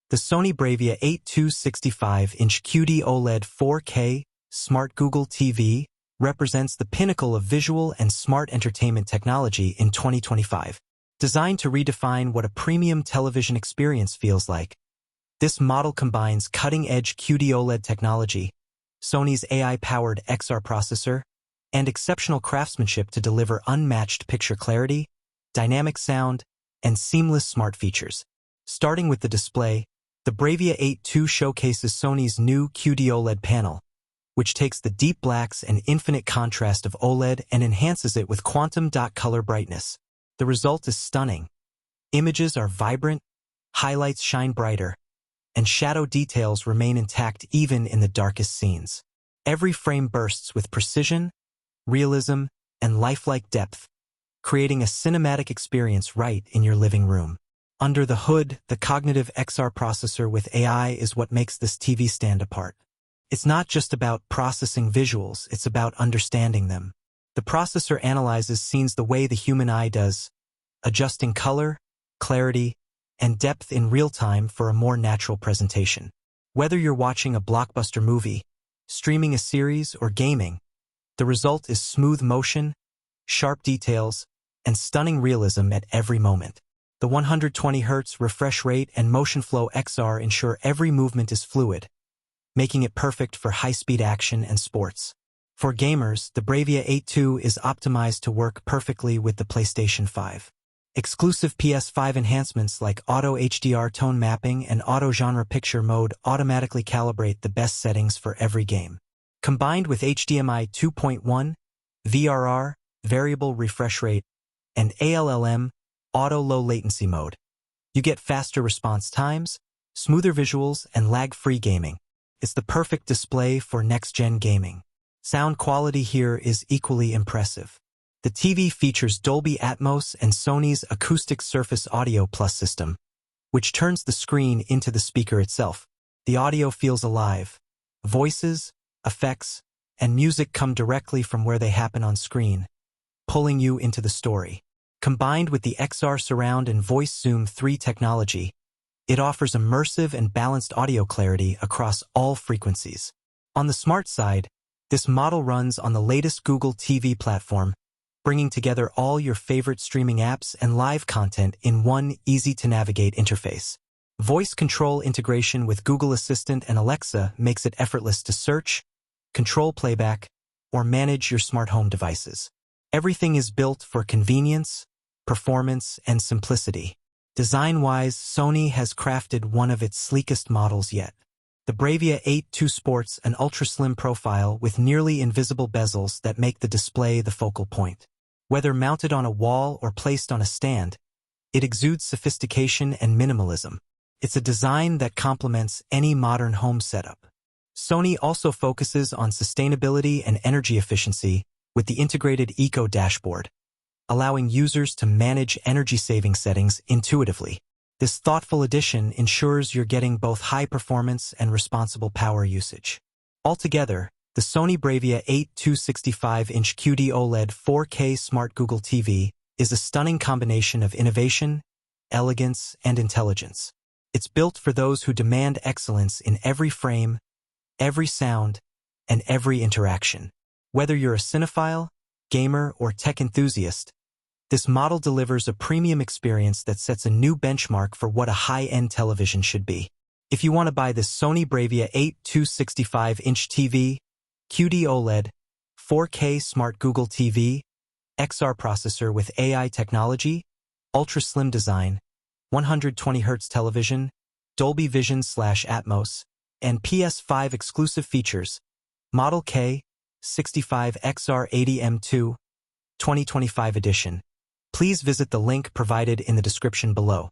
The Sony BRAVIA 8265-inch QD OLED 4K Smart Google TV represents the pinnacle of visual and smart entertainment technology in 2025. Designed to redefine what a premium television experience feels like, this model combines cutting-edge QD OLED technology, Sony's AI-powered XR processor, and exceptional craftsmanship to deliver unmatched picture clarity, dynamic sound, and seamless smart features. Starting with the display, the BRAVIA 82 showcases Sony's new QD OLED panel, which takes the deep blacks and infinite contrast of OLED and enhances it with quantum dot color brightness. The result is stunning. Images are vibrant, highlights shine brighter, and shadow details remain intact even in the darkest scenes. Every frame bursts with precision, realism, and lifelike depth, creating a cinematic experience right in your living room. Under the hood, the cognitive XR processor with AI is what makes this TV stand apart. It's not just about processing visuals, it's about understanding them. The processor analyzes scenes the way the human eye does, adjusting color, clarity, and depth in real time for a more natural presentation. Whether you're watching a blockbuster movie, streaming a series, or gaming, the result is smooth motion, sharp details, and stunning realism at every moment. The 120Hz refresh rate and motion flow XR ensure every movement is fluid, making it perfect for high-speed action and sports. For gamers, the BRAVIA 82 is optimized to work perfectly with the PlayStation 5. Exclusive PS5 enhancements like Auto HDR Tone Mapping and Auto Genre Picture Mode automatically calibrate the best settings for every game. Combined with HDMI 2.1, VRR, Variable Refresh Rate, and ALLM, Auto Low Latency Mode, you get faster response times, smoother visuals, and lag-free gaming. It's the perfect display for next-gen gaming. Sound quality here is equally impressive. The TV features Dolby Atmos and Sony's Acoustic Surface Audio Plus system, which turns the screen into the speaker itself. The audio feels alive. Voices, effects, and music come directly from where they happen on screen, pulling you into the story. Combined with the XR Surround and Voice Zoom 3 technology, it offers immersive and balanced audio clarity across all frequencies. On the smart side, this model runs on the latest Google TV platform, bringing together all your favorite streaming apps and live content in one easy-to-navigate interface. Voice control integration with Google Assistant and Alexa makes it effortless to search, control playback, or manage your smart home devices. Everything is built for convenience, performance, and simplicity. Design-wise, Sony has crafted one of its sleekest models yet. The BRAVIA 82 sports an ultra-slim profile with nearly invisible bezels that make the display the focal point. Whether mounted on a wall or placed on a stand, it exudes sophistication and minimalism. It's a design that complements any modern home setup. Sony also focuses on sustainability and energy efficiency with the integrated Eco Dashboard, allowing users to manage energy-saving settings intuitively. This thoughtful addition ensures you're getting both high performance and responsible power usage. Altogether, the Sony BRAVIA 8265-inch QD OLED 4K Smart Google TV is a stunning combination of innovation, elegance, and intelligence. It's built for those who demand excellence in every frame, every sound, and every interaction. Whether you're a cinephile, gamer, or tech enthusiast, this model delivers a premium experience that sets a new benchmark for what a high-end television should be. If you want to buy this Sony BRAVIA 8265-inch TV, QD OLED, 4K Smart Google TV, XR processor with AI technology, ultra-slim design, 120Hz television, Dolby Vision/Atmos, and PS5 exclusive features, Model K, 65XR80M2, 2025 edition, please visit the link provided in the description below.